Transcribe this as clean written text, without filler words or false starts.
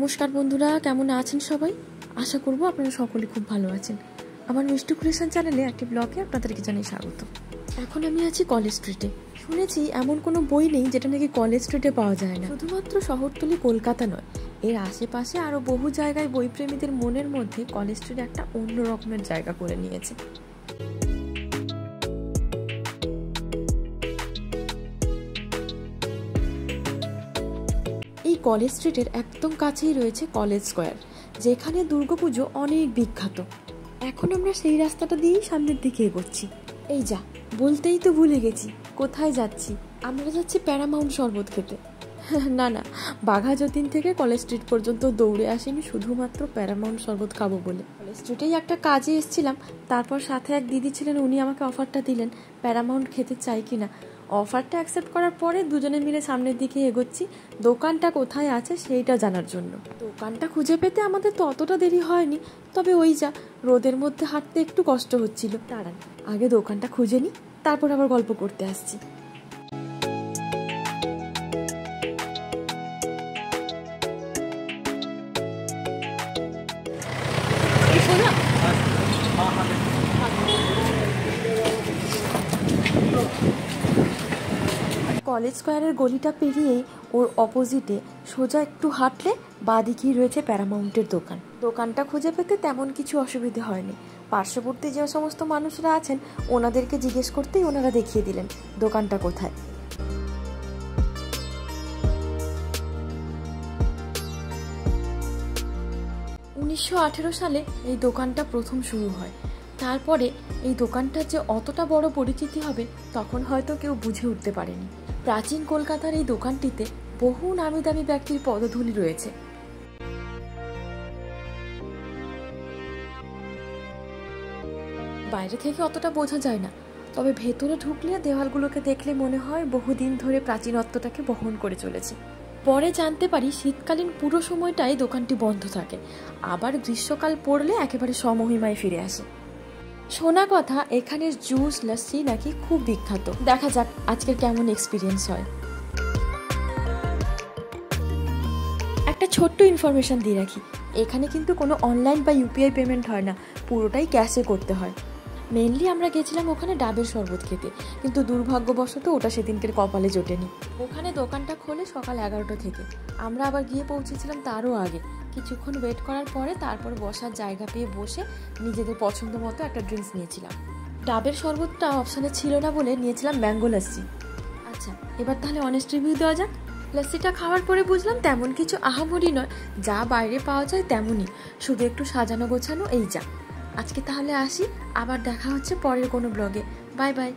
নমস্কার বন্ধুরা, কেমন আছেন সবাই? আশা করব আপনারা সকলে খুব ভালো আছেন। আমার মিষ্টু ক্রিয়েশন চ্যানেলে একটি ব্লগে আপনাদেরকে জানাই স্বাগত। এখন আমি আছি কলেজ স্ট্রিটে। শুনেছি এমন কোনো বই নেই যেটা নাকি কলেজ স্ট্রিটে পাওয়া যায় না। শুধুমাত্র শহরতলি কলকাতা নয়, এর আশেপাশে আরও বহু জায়গায় বইপ্রেমীদের মনের মধ্যে কলেজ স্ট্রিট একটা অন্য রকমের জায়গা করে নিয়েছে। এই কলেজ স্ট্রিটের একদম কাছেই রয়েছে কলেজ স্কোয়ার, যেখানে দুর্গাপুজো অনেক বিখ্যাত। এখন আমরা সেই রাস্তাটা দিয়েই সামনের দিকে এগোচ্ছি। এই যা, বলতেই তো ভুলে গেছি, কোথায় যাচ্ছি? আমরা যাচ্ছি প্যারামাউন্ট শরবত খেতে। না, বাঘা যতীন থেকে কলেজ স্ট্রিট পর্যন্ত দৌড়ে আসিনি শুধুমাত্র প্যারামাউন্ট শরবত খাবো বলে। কলেজ স্ট্রিটেই একটা কাজে এসেছিলাম, তারপর সাথে এক দিদি ছিলেন, উনি আমাকে অফারটা দিলেন প্যারামাউন্ট খেতে চাই কিনা। অফারটা অ্যাকসেপ্ট করার পরে দুজনে মিলে সামনের দিকে এগোচ্ছি দোকানটা কোথায় আছে সেইটা জানার জন্য। দোকানটা খুঁজে পেতে আমাদের তো অতটা দেরি হয়নি, তবে ওই যা, রোদের মধ্যে হাঁটতে একটু কষ্ট হচ্ছিল। দাঁড়ান, আগে দোকানটা খুঁজে নিই, তারপর আবার গল্প করতে আসছি। কলেজ স্কোয়ারের গলিটা পেরিয়ে ওর অপোজিটে সোজা একটু হাঁটলে বাঁদিকেই রয়েছে প্যারামাউন্টের দোকান। দোকানটা খুঁজে পেতে তেমন কিছু অসুবিধে হয়নি। পার্শ্ববর্তী যে সমস্ত মানুষরা আছেন ওনাদেরকে জিজ্ঞেস করতেই ওনারা দেখিয়ে দিলেন দোকানটা কোথায়। (1918) সালে এই দোকানটা প্রথম শুরু হয়। তারপরে এই দোকানটার যে অতটা বড় পরিচিতি হবে তখন হয়তো কেউ বুঝে উঠতে পারেনি। প্রাচীন কলকাতার এই দোকানটিতে বহু নামি দামি ব্যক্তির পদধূলি রয়েছে। বাইরে থেকে অতটা বোঝা যায় না, তবে ভেতরে ঢুকলে দেওয়ালগুলোকে দেখলে মনে হয় বহুদিন ধরে প্রাচীনত্বটাকে বহন করে চলেছে। পরে জানতে পারি শীতকালীন পুরো সময়টাই দোকানটি বন্ধ থাকে, আবার গ্রীষ্মকাল পড়লে একেবারে স্বমহিমায় ফিরে আসে। শোনা কথা এখানের জুস লস্যি নাকি খুব বিখ্যাত। দেখা যাক আজকের কেমন এক্সপিরিয়েন্স হয়। একটা ছোট্ট ইনফরমেশন দিয়ে রাখি, এখানে কিন্তু কোনো অনলাইন বা ইউপিআই পেমেন্ট হয় না, পুরোটাই ক্যাশে করতে হয়। মেনলি আমরা গেছিলাম ওখানে ডাবের শরবত খেতে, কিন্তু দুর্ভাগ্যবশত ওটা সেদিনকের কপালে জোটেনি। ওখানে দোকানটা খোলে সকাল 11টা থেকে, আমরা আবার গিয়ে পৌঁছেছিলাম তারও আগে। কিছুক্ষণ ওয়েট করার পরে তারপর বসার জায়গা পেয়ে বসে নিজেদের পছন্দ মতো একটা ড্রিঙ্কস নিয়েছিলাম। ডাবের শরবতটা অপশানে ছিল না বলে নিয়েছিলাম ম্যাঙ্গো লস্যি। আচ্ছা, এবার তাহলে অনেস্ট রিভিউ দেওয়া যাক। লস্যিটা খাওয়ার পরে বুঝলাম তেমন কিছু আহামরি নয়, যা বাইরে পাওয়া যায় তেমনই, শুধু একটু সাজানো গোছানো। এই যা, আজকে তাহলে আসি, আবার দেখা হচ্ছে পরের কোনো ব্লগে। Bye bye.